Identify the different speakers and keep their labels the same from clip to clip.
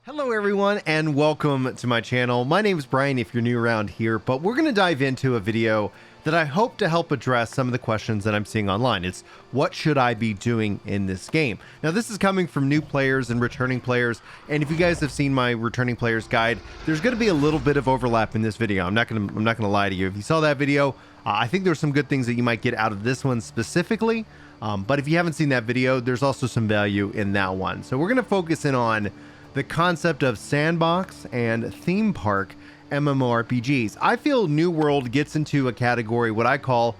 Speaker 1: Hello everyone and welcome to my channel. My name is Brian if you're new around here, but we're going to dive into a video that I hope to help address some of the questions that I'm seeing online. It's what should I be doing in this game? Now this is coming from new players and returning players, and if you guys have seen my returning players guide, there's going to be a little bit of overlap in this video. I'm not going to lie to you. If you saw that video, I think there's some good things that you might get out of this one specifically. But if you haven't seen that video, there's also some value in that one. So we're going to focus in on the concept of sandbox and theme park MMORPGs. I feel New World gets into a category what I call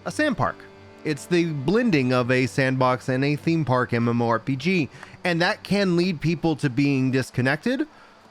Speaker 1: a sand park. It's the blending of a sandbox and a theme park MMORPG, and that can lead people to being disconnected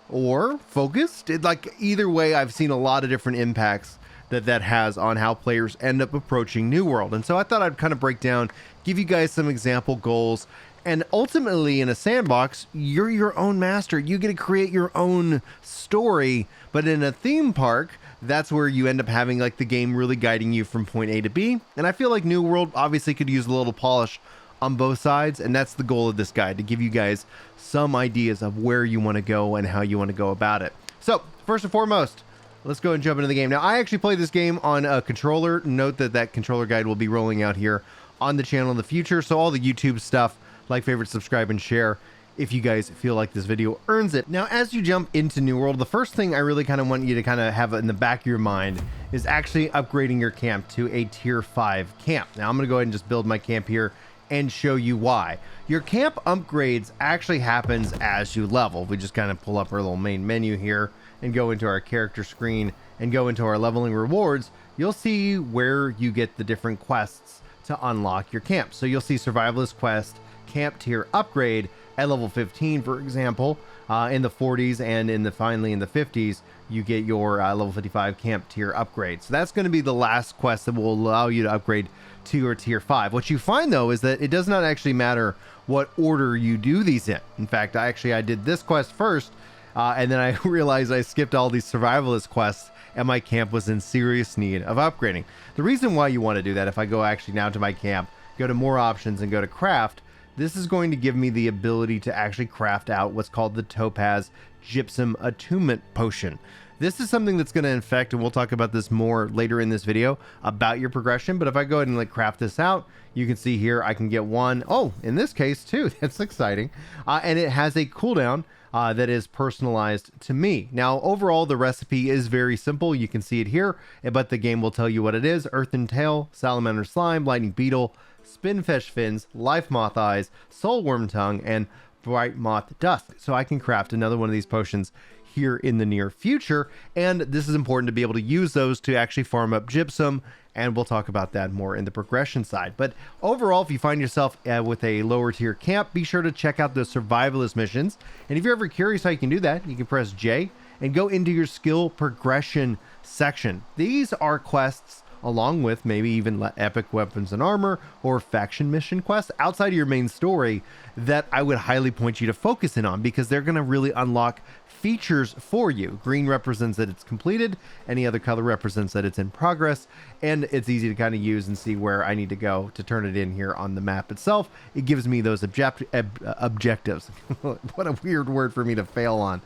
Speaker 1: or focused. Like either way, I've seen a lot of different impacts that has on how players end up approaching New World. And so I thought I'd kind of break down, give you guys some example goals. And ultimately, in a sandbox, you're your own master. You get to create your own story. But in a theme park, that's where you end up having like the game really guiding you from point A to B. And I feel like New World obviously could use a little polish on both sides. And that's the goal of this guide, to give you guys some ideas of where you want to go and how you want to go about it. So first and foremost, let's go and jump into the game. Now, I actually play this game on a controller. Note that that controller guide will be rolling out here on the channel in the future. So all the YouTube stuff, like, favorite, subscribe, and share if you guys feel like this video earns it. Now, as you jump into New World, the first thing I really kind of want you to kind of have in the back of your mind is actually upgrading your camp to a tier 5 camp. Now, I'm going to go ahead and just build my camp here and show you why. Your camp upgrades actually happens as you level. We just kind of pull up our little main menu here and go into our character screen and go into our leveling rewards. You'll see where you get the different quests to unlock your camp. So you'll see survivalist quest, camp tier upgrade at level 15, for example. In the 40s and finally in the 50s, you get your level 55 camp tier upgrade. So that's going to be the last quest that will allow you to upgrade to your tier 5. What you find though is that it does not actually matter what order you do these in. In fact, I did this quest first, and then I realized I skipped all these survivalist quests and my camp was in serious need of upgrading. The reason why you want to do that, if I go actually now to my camp, go to more options and go to craft, this is going to give me the ability to actually craft out what's called the Topaz Gypsum Attunement Potion. This is something that's going to infect, and we'll talk about this more later in this video, about your progression. But if I go ahead and like craft this out, you can see here I can get one. Oh, in this case too, that's exciting. And it has a cooldown that is personalized to me. Now, overall, the recipe is very simple. You can see it here, but the game will tell you what it is. Earthen Tail, Salamander Slime, Lightning Beetle, Spinfish Fins, Life Moth Eyes, Soul Worm Tongue, and Bright Moth Dust. So I can craft another one of these potions here in the near future, and this is important to be able to use those to actually farm up gypsum, and we'll talk about that more in the progression side. But overall, if you find yourself with a lower tier camp, be sure to check out the survivalist missions. And if you're ever curious how you can do that, you can press J and go into your skill progression section. These are quests along with maybe even epic weapons and armor or faction mission quests outside of your main story that I would highly point you to focus in on, because they're going to really unlock features for you. Green represents that it's completed, any other color represents that it's in progress, and it's easy to kind of use and see where I need to go to turn it in here on the map itself. It gives me those objectives. What a weird word for me to fail on.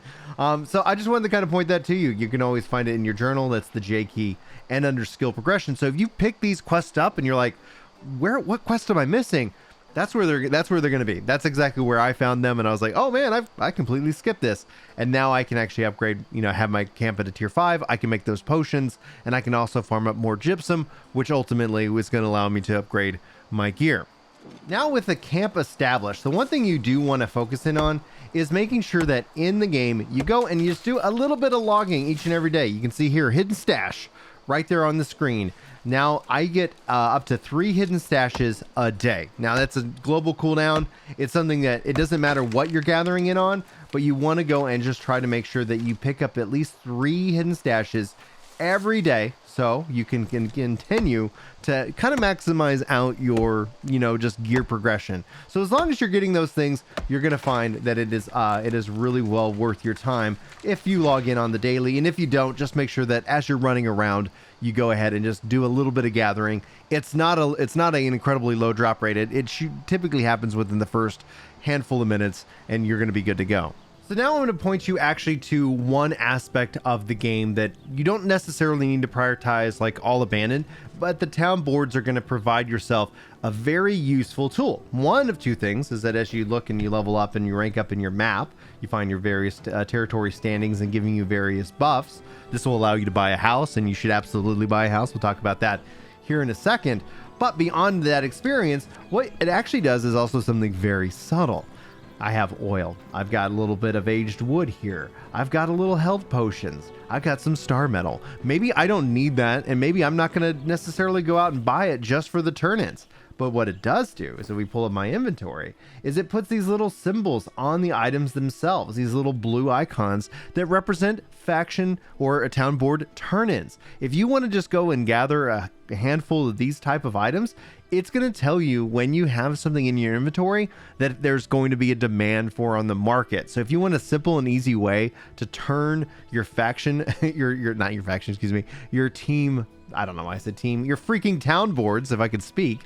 Speaker 1: So I just wanted to kind of point that to you. You can always find it in your journal. That's the J key, and under skill progression. So if you pick these quests up and you're like, what quest am I missing? That's where they're going to be. That's exactly where I found them, and I was like, oh man, I completely skipped this, and now I can actually upgrade, have my camp at a tier 5. I can make those potions, and I can also farm up more gypsum, which ultimately was going to allow me to upgrade my gear. Now with the camp established, the one thing you do want to focus in on is making sure that in the game you go and you just do a little bit of logging each and every day. You can see here hidden stash right there on the screen. Now I get up to 3 hidden stashes a day. Now that's a global cooldown. It's something that it doesn't matter what you're gathering in on, but you want to go and just try to make sure that you pick up at least 3 hidden stashes every day, so you can continue to kind of maximize out your just gear progression. So as long as you're getting those things, you're going to find that it is really well worth your time if you log in on the daily. And if you don't, just make sure that as you're running around, you go ahead and just do a little bit of gathering. It's not an incredibly low drop rate. It typically happens within the first handful of minutes, and you're going to be good to go. So now I'm going to point you actually to one aspect of the game that you don't necessarily need to prioritize like all abandoned, but the town boards are going to provide yourself a very useful tool. One of two things is that as you look and you level up and you rank up in your map, you find your various territory standings and giving you various buffs. This will allow you to buy a house, and you should absolutely buy a house. We'll talk about that here in a second. But beyond that experience, what it actually does is also something very subtle. I have oil. I've got a little bit of aged wood here. I've got a little health potions. I've got some star metal. Maybe I don't need that, and maybe I'm not going to necessarily go out and buy it just for the turn-ins. But what it does do is, if we pull up my inventory, is it puts these little symbols on the items themselves, these little blue icons that represent faction or a town board turn-ins. If you want to just go and gather a handful of these type of items, it's going to tell you when you have something in your inventory that there's going to be a demand for on the market. So if you want a simple and easy way to turn your faction, not your faction, excuse me, your team, I don't know why I said team, your freaking town boards, if I could speak,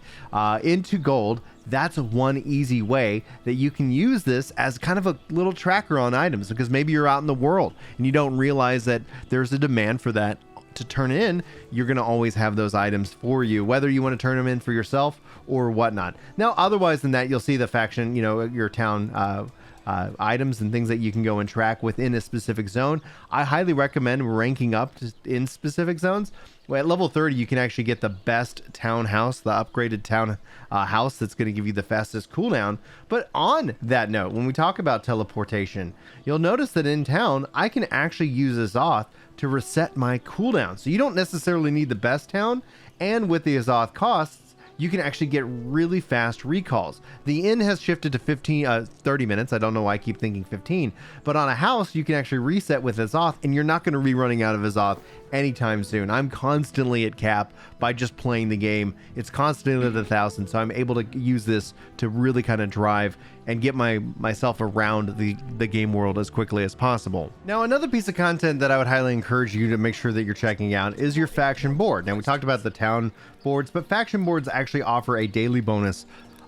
Speaker 1: into gold, that's one easy way that you can use this as kind of a little tracker on items, because maybe you're out in the world and you don't realize that there's a demand for that to turn in. You're going to always have those items for you, whether you want to turn them in for yourself or whatnot. Now, otherwise than that, you'll see the faction, your town items and things that you can go and track within a specific zone. I highly recommend ranking up in specific zones. Well, at level 30, you can actually get the best townhouse, the upgraded town house that's going to give you the fastest cooldown. But on that note, when we talk about teleportation, you'll notice that in town, I can actually use Azoth to reset my cooldown. So you don't necessarily need the best town, and with the Azoth costs, you can actually get really fast recalls. The inn has shifted to 30 minutes. I don't know why I keep thinking 15, but on a house, you can actually reset with Azoth, and you're not going to be running out of Azoth anytime soon. I'm constantly at cap by just playing the game. It's constantly at 1,000, so I'm able to use this to really kind of drive and get myself around the game world as quickly as possible. Now, another piece of content that I would highly encourage you to make sure that you're checking out is your faction board. Now, we talked about the town boards, but faction boards actually offer a daily bonus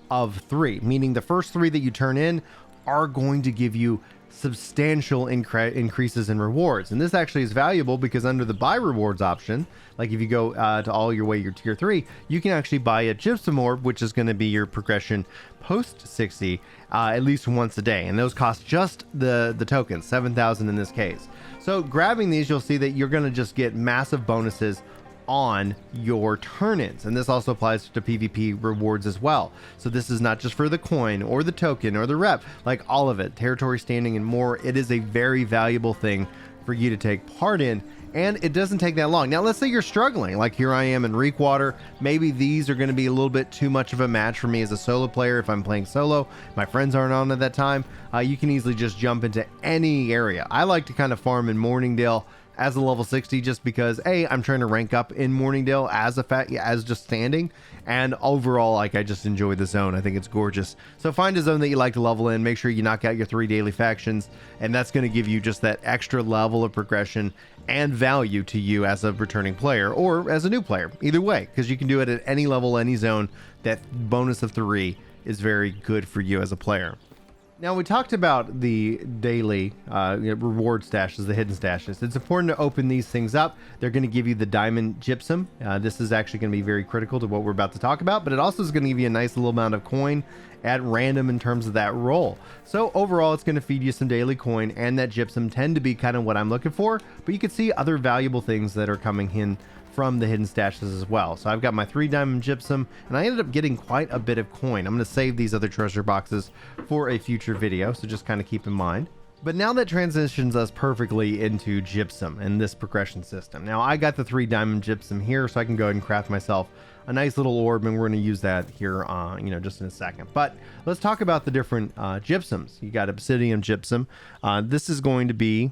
Speaker 1: of 3, meaning the first 3 that you turn in are going to give you substantial increases in rewards. And this actually is valuable because under the buy rewards option, like if you go to all your way your tier 3, you can actually buy a gypsum orb, which is going to be your progression post 60 at least once a day, and those cost just the tokens, 7,000 in this case. So grabbing these, you'll see that you're going to just get massive bonuses on your turn-ins, and this also applies to PvP rewards as well. So this is not just for the coin or the token or the rep, like all of it, territory standing and more. It is a very valuable thing for you to take part in, and it doesn't take that long. Now, let's say you're struggling, like here I am in Reekwater. Maybe these are going to be a little bit too much of a match for me as a solo player. If I'm playing solo, my friends aren't on at that time, you can easily just jump into any area. I like to kind of farm in Morningdale as a level 60, just because I'm trying to rank up in Morningdale as just standing, and overall, like, I just enjoy the zone. I think it's gorgeous. So find a zone that you like to level in, make sure you knock out your 3 daily factions, and that's going to give you just that extra level of progression and value to you as a returning player or as a new player, either way, because you can do it at any level, any zone. That bonus of 3 is very good for you as a player. Now, we talked about the daily reward stashes, the hidden stashes. It's important to open these things up. They're going to give you the diamond gypsum. This is actually going to be very critical to what we're about to talk about, but it also is going to give you a nice little amount of coin at random in terms of that roll. So overall, it's going to feed you some daily coin, and that gypsum tend to be kind of what I'm looking for, but you can see other valuable things that are coming in from the hidden stashes as well. So I've got my 3 diamond gypsum, and I ended up getting quite a bit of coin. I'm going to save these other treasure boxes for a future video, so just kind of keep in mind. But now that transitions us perfectly into gypsum and this progression system. Now, I got the 3 diamond gypsum here, so I can go ahead and craft myself a nice little orb, and we're going to use that here just in a second. But let's talk about the different gypsums. You got obsidian gypsum. This is going to be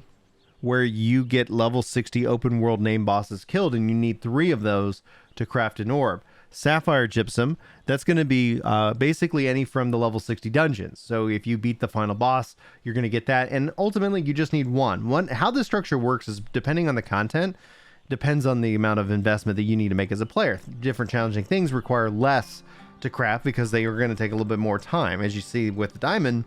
Speaker 1: where you get level 60 open world name bosses killed, and you need 3 of those to craft an orb. Sapphire gypsum, that's going to be basically any from the level 60 dungeons. So if you beat the final boss, you're going to get that, and ultimately you just need one. How this structure works is, depending on the content, depends on the amount of investment that you need to make as a player. Different challenging things require less to craft because they are going to take a little bit more time. As you see with the diamond,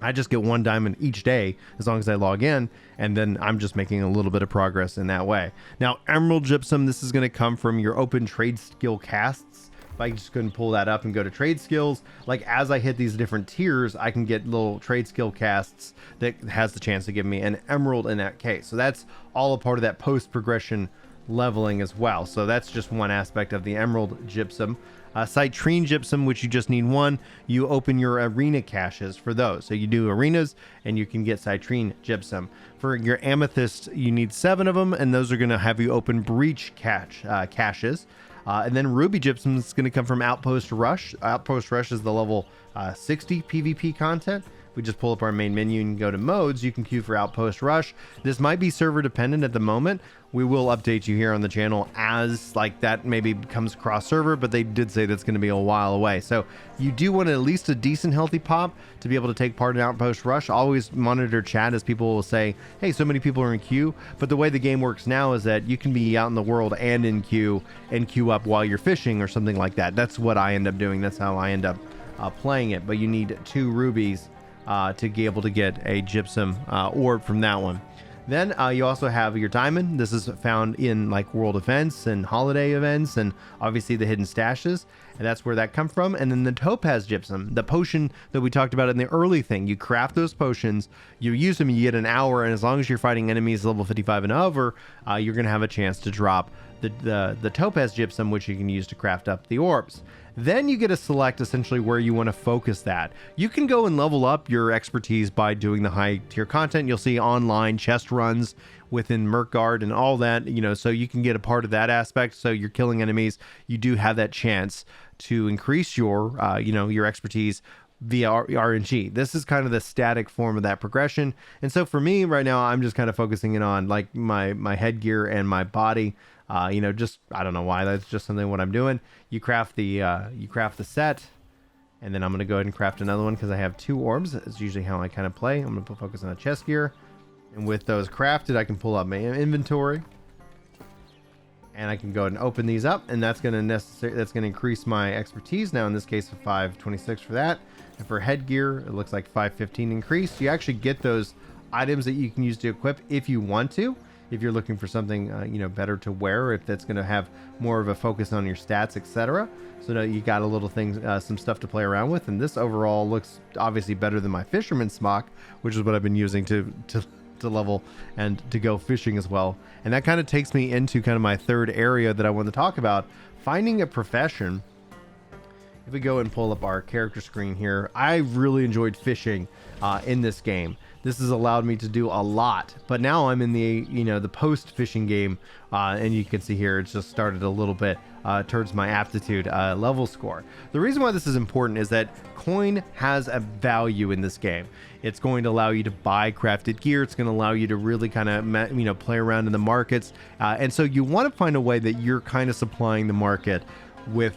Speaker 1: I just get 1 diamond each day as long as I log in, and then I'm just making a little bit of progress in that way. Now, emerald gypsum, this is going to come from your open trade skill casts. If I just go and pull that up and go to trade skills, like as I hit these different tiers, I can get little trade skill casts that has the chance to give me an emerald in that case. So that's all a part of that post progression leveling as well. So that's just one aspect of the emerald gypsum. Citrine gypsum, which you just need 1, you open your arena caches for those. So you do arenas and you can get citrine gypsum. For your amethyst, you need 7 of them, and those are going to have you open breach caches. And then ruby gypsum is going to come from Outpost Rush. Outpost Rush is the level 60 PvP content. We just pull up our main menu and go to modes. You can queue for Outpost Rush. This might be server dependent at the moment. We will update you here on the channel as like that maybe becomes cross server, but they did say that's going to be a while away. So you do want at least a decent healthy pop to be able to take part in Outpost Rush. Always monitor chat, as people will say, hey, so many people are in queue. But the way the game works now is that you can be out in the world and in queue and queue up while you're fishing or something like that. That's what I end up doing. That's how I end up playing it. But you need 2 rubies to be able to get a gypsum orb from that one. Then you also have your diamond. This is found in like world events and holiday events, and obviously the hidden stashes, and that's where that comes from. And then the topaz gypsum, the potion that we talked about in the early thing. You craft those potions, you use them, you get an hour, and as long as you're fighting enemies level 55 and over, you're gonna have a chance to drop the topaz gypsum, which you can use to craft up the orbs. Then you get to select essentially where you want to focus that. You can go and level up your expertise by doing the high tier content. You'll see online chest runs within Merkgard and all that, you know, so you can get a part of that aspect. So you're killing enemies. You do have that chance to increase your, your expertise via RNG. This is kind of the static form of that progression. And so for me right now, I'm just kind of focusing in on like my headgear and my body. Just, I don't know why, that's just something what I'm doing. You craft the set, and then I'm going to go ahead and craft another one because I have 2 orbs. It's usually how I kind of play. I'm going to focus on a chest gear, and with those crafted, I can pull up my inventory, and I can go ahead and open these up, and that's going to increase my expertise now, in this case of 526 for that. And for headgear, it looks like 515 increased. You actually get those items that you can use to equip if you want to. If you're looking for something, better to wear, if that's going to have more of a focus on your stats, etc. So now you got a little thing, some stuff to play around with. And this overall looks obviously better than my fisherman's smock, which is what I've been using to level and to go fishing as well. And that kind of takes me into kind of my third area that I want to talk about, finding a profession. If we go and pull up our character screen here, I really enjoyed fishing in this game. This has allowed me to do a lot, but now I'm in the post fishing game, and you can see here it's just started a little bit towards my aptitude level score. The reason why this is important is that coin has a value in this game. It's going to allow you to buy crafted gear. It's going to allow you to really kind of play around in the markets, and so you want to find a way that you're kind of supplying the market with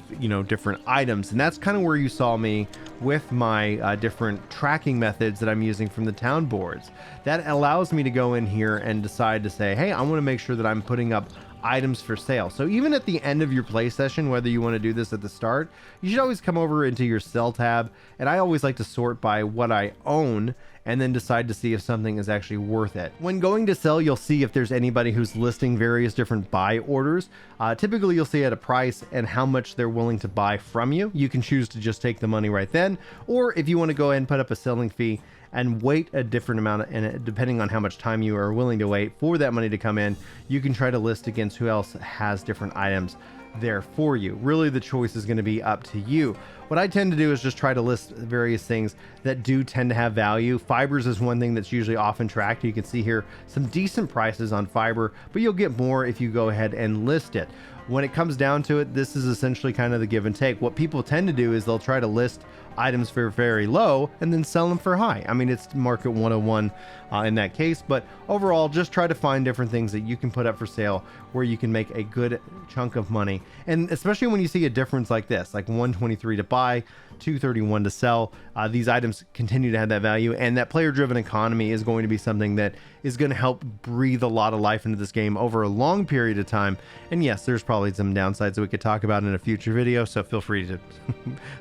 Speaker 1: different items. And that's kind of where you saw me with my different tracking methods that I'm using from the town boards. That allows me to go in here and decide to say, hey, I want to make sure that I'm putting up items for sale. So even at the end of your play session, whether you want to do this at the start, you should always come over into your sell tab, and I always like to sort by what I own and then decide to see if something is actually worth it. When going to sell, you'll see if there's anybody who's listing various different buy orders. Typically you'll see at a price and how much they're willing to buy from you. You can choose to just take the money right then, or if you want to go ahead and put up a selling fee and wait a different amount, and depending on how much time you are willing to wait for that money to come in, you can try to list against who else has different items there for you. Really, the choice is going to be up to you. What I tend to do is just try to list various things that do tend to have value. Fibers is one thing that's usually often tracked. You can see here some decent prices on fiber, but you'll get more if you go ahead and list it. When it comes down to it, this is essentially kind of the give and take. What people tend to do is they'll try to list items for very low and then sell them for high. I mean, it's market 101 in that case, but overall, just try to find different things that you can put up for sale where you can make a good chunk of money. And especially when you see a difference like this, like 123 to buy, 231 to sell. These items continue to have that value, and that player-driven economy is going to be something that is going to help breathe a lot of life into this game over a long period of time. And yes, there's probably some downsides that we could talk about in a future video, so feel free to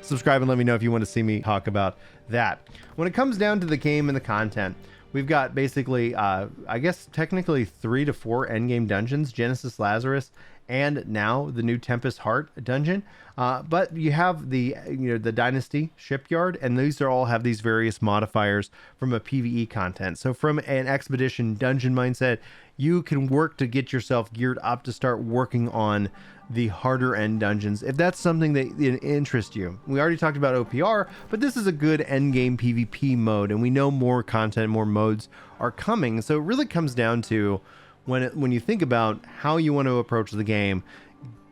Speaker 1: subscribe and let me know if you want to see me talk about that. When it comes down to the game and the content, we've got basically, I guess technically 3 to 4 endgame dungeons, Genesis Lazarus, and now the new Tempest Heart dungeon. But you have the Dynasty Shipyard, and these are all have these various modifiers from a PvE content. So from an expedition dungeon mindset, you can work to get yourself geared up to start working on the harder end dungeons if that's something that interests you. We already talked about OPR, but this is a good end game PvP mode, and we know more content, more modes are coming. So it really comes down to when you think about how you want to approach the game.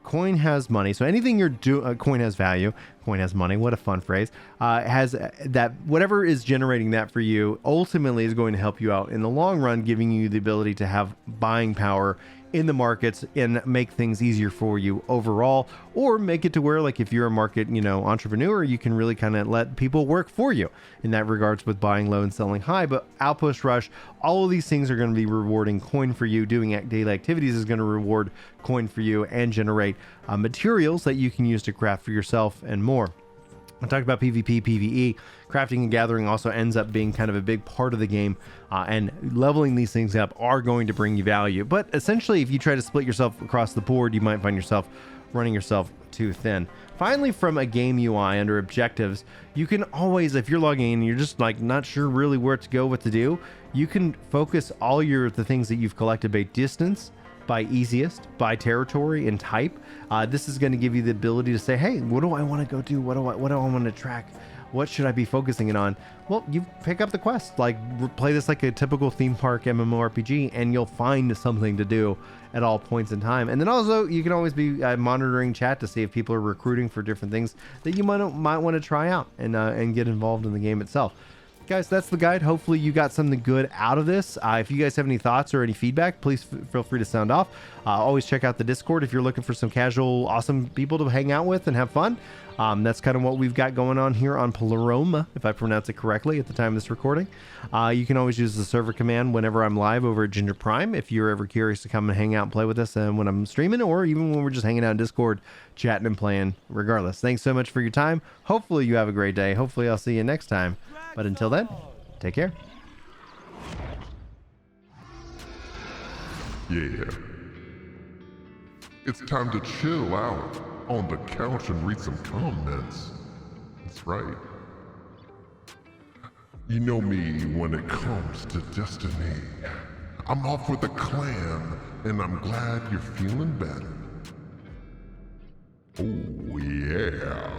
Speaker 1: Coin has money, so anything you're doing, coin has value, coin has money, what a fun phrase, has that whatever is generating that for you ultimately is going to help you out in the long run, giving you the ability to have buying power in the markets and make things easier for you overall, or make it to where, like, if you're a market entrepreneur, you can really kind of let people work for you in that regards with buying low and selling high. But Outpost Rush, all of these things are going to be rewarding coin for you. Doing daily activities is going to reward coin for you and generate materials that you can use to craft for yourself and more. I talked about PvP, PvE. Crafting and gathering also ends up being kind of a big part of the game, and leveling these things up are going to bring you value. But essentially, if you try to split yourself across the board, you might find yourself running yourself too thin. Finally, from a game UI under objectives, you can always, if you're logging in and you're just like not sure really where to go, what to do, you can focus all the things that you've collected by distance, by easiest, by territory and type. This is going to give you the ability to say, hey, what do I want to go do? What do I want to track? What should I be focusing it on? Well, you pick up the quest, like play this like a typical theme park MMORPG, and you'll find something to do at all points in time. And then also you can always be monitoring chat to see if people are recruiting for different things that you might want to try out and get involved in the game itself. Guys, that's the guide. Hopefully you got something good out of this. If you guys have any thoughts or any feedback, please feel free to sound off. Always check out the Discord if you're looking for some casual, awesome people to hang out with and have fun. That's kind of what we've got going on here on Pleroma, if I pronounce it correctly at the time of this recording. You can always use the server command whenever I'm live over at Ginger Prime if you're ever curious to come and hang out and play with us when I'm streaming, or even when we're just hanging out in Discord, chatting and playing. Regardless, thanks so much for your time. Hopefully you have a great day. Hopefully I'll see you next time. But until then, take care.
Speaker 2: Yeah. It's time to chill out on the couch and read some comments. That's right. You know me when it comes to Destiny. I'm off with a clan, and I'm glad you're feeling better. Oh yeah.